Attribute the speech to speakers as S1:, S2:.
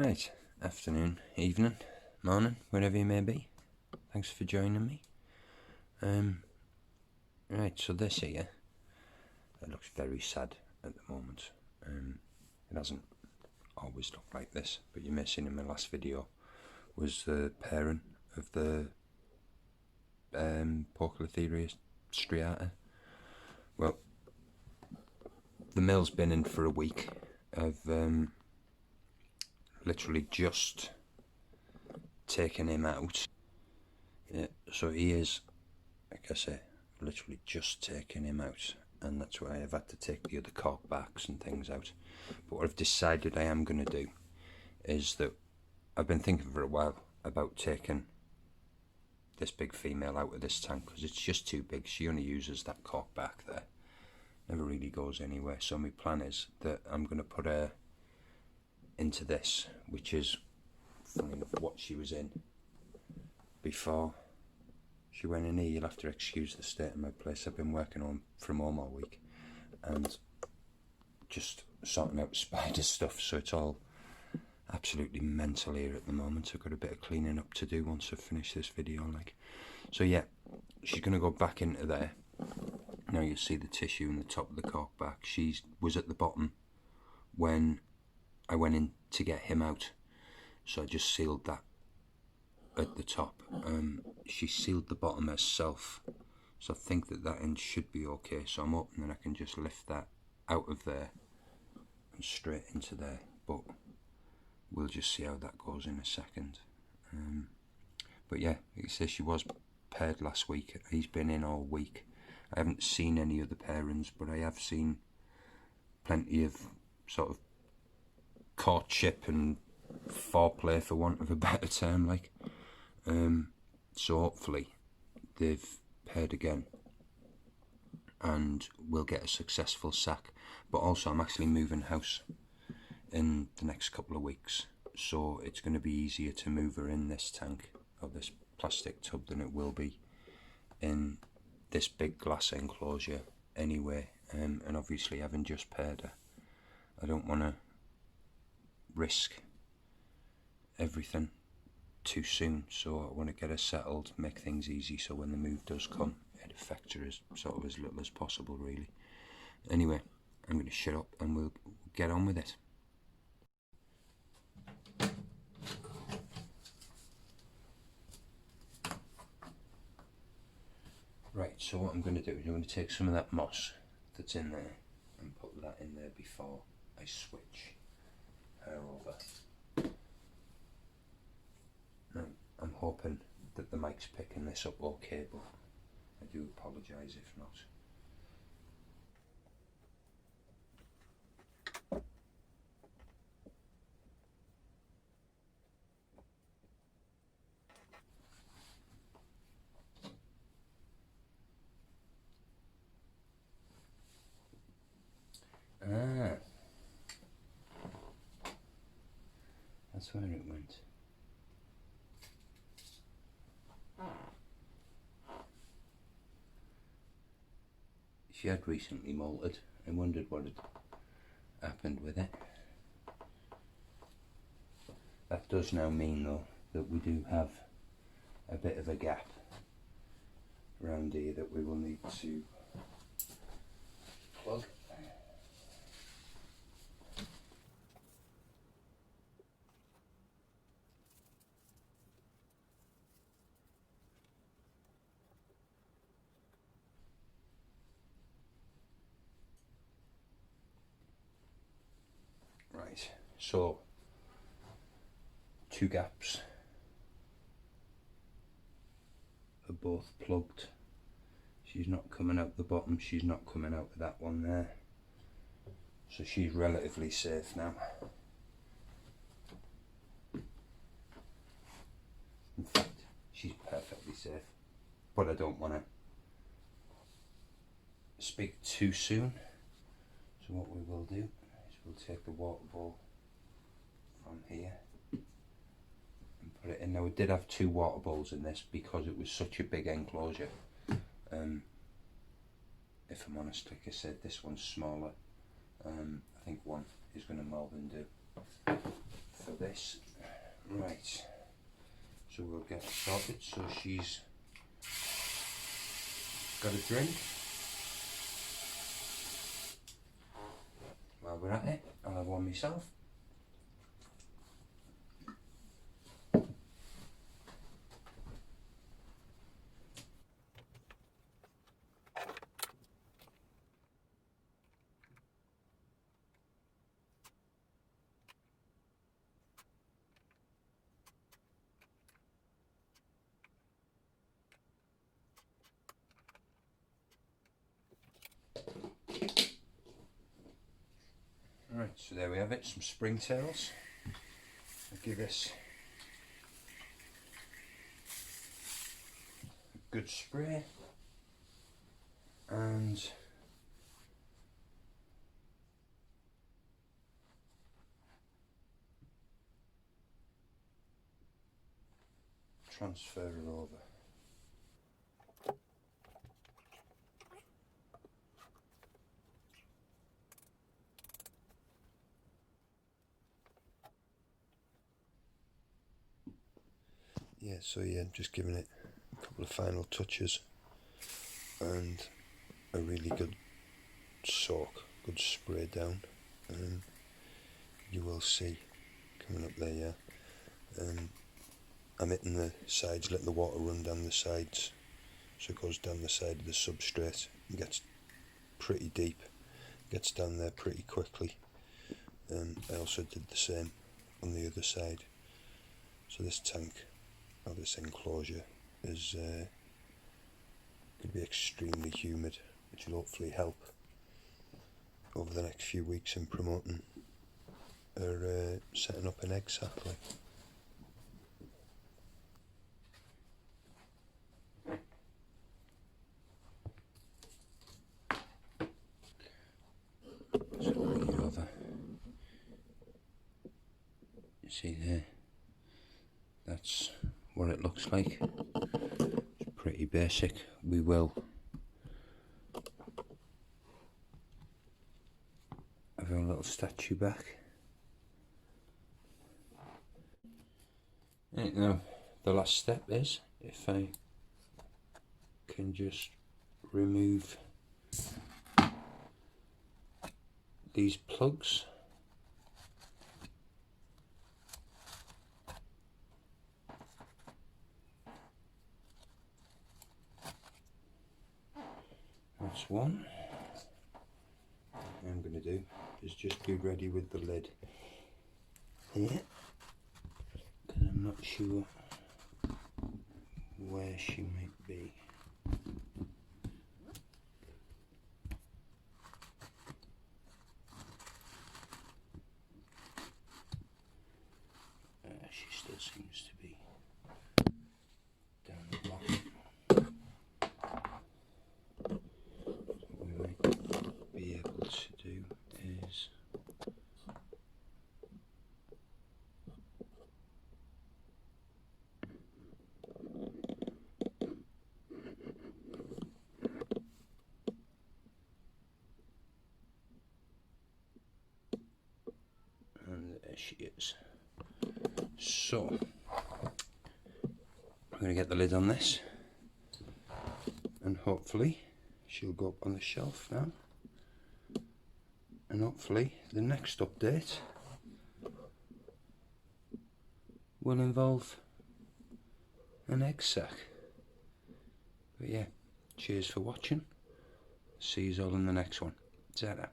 S1: Right, afternoon, evening, morning, wherever you may be. Thanks for joining me. Right, so this here, it looks very sad at the moment. It hasn't always looked like this, but you may have seen in my last video was the parent of the Poecilotheria striata. Well, the male's been in for a week. I've literally just taken him out. Yeah, so he is, like I say, literally just taking him out, and that's why I've had to take the other cork backs and things out. But what I've decided I am going to do is that I've been thinking for a while about taking this big female out of this tank because it's just too big. She only uses that cork back there, never really goes anywhere. So my plan is that I'm going to put her into this, which is funny enough what she was in before she went in here. You'll have to excuse the state of my place. I've been working from home all week and just sorting out spider stuff, so it's all absolutely mental here at the moment. I've got a bit of cleaning up to do once I've finished this video, so yeah, she's going to go back into there. Now you'll see the tissue in the top of the cork back. She was at the bottom when I went in to get him out, so I just sealed that at the top. She sealed the bottom herself, so I think that end should be okay. So I'm hoping that I can just lift that out of there and straight into there, but we'll just see how that goes in a second. But yeah, like I say, she was paired last week. He's been in all week. I haven't seen any other pairings, but I have seen plenty of sort of courtship and foreplay, for want of a better term, so hopefully they've paired again and we'll get a successful sack. But also I'm actually moving house in the next couple of weeks, so it's going to be easier to move her in this tank or this plastic tub than it will be in this big glass enclosure anyway. And obviously, having just paired her, I don't want to risk everything too soon, so I want to get her settled, make things easy, so when the move does come, it affects her as little as possible, really. Anyway, I'm going to shut up and we'll get on with it. Right, so what I'm going to do is I'm going to take some of that moss that's in there and put that in there before I switch her over. Now, I'm hoping that the mic's picking this up okay, but I do apologise if not. That's where it went. She had recently molted. I wondered what had happened with it. That does now mean though that we do have a bit of a gap around here that we will need to plug. Right, so 2 gaps are both plugged. She's not coming out the bottom, she's not coming out of that one there, so she's relatively safe now. In fact, she's perfectly safe, but I don't want to speak too soon, so what we will do is we'll take the water bowl from here and put it in. Now, we did have 2 water bowls in this because it was such a big enclosure. If I'm honest, like I said, this one's smaller. I think one is going to more than do for this. Right, so we'll get started. So she's got a drink. While we're at it, I'll have one myself. Right, so there we have it, some springtails. I'll give this a good spray and transfer it over. Yeah, so yeah, just giving it a couple of final touches and a really good soak, good spray down. You will see coming up there, yeah. I'm hitting the sides, letting the water run down the sides, so it goes down the side of the substrate and gets pretty deep, gets down there pretty quickly. I also did the same on the other side. So this tank, or this enclosure, is going to be extremely humid, which will hopefully help over the next few weeks in promoting or setting up an egg sack. So bring it over. You see there, that's what it looks like. It's pretty basic. We will have our little statue back. Right, now the last step is, if I can just remove these plugs. That's one. What I'm going to do is just be ready with the lid here, because I'm not sure where she might be. She still seems to be down the bottom. What we might be able to do is and there she is. So I'm going to get the lid on this, and hopefully she'll go up on the shelf now, and hopefully the next update will involve an egg sack. But yeah, cheers for watching. See you all in the next one. Ta-da.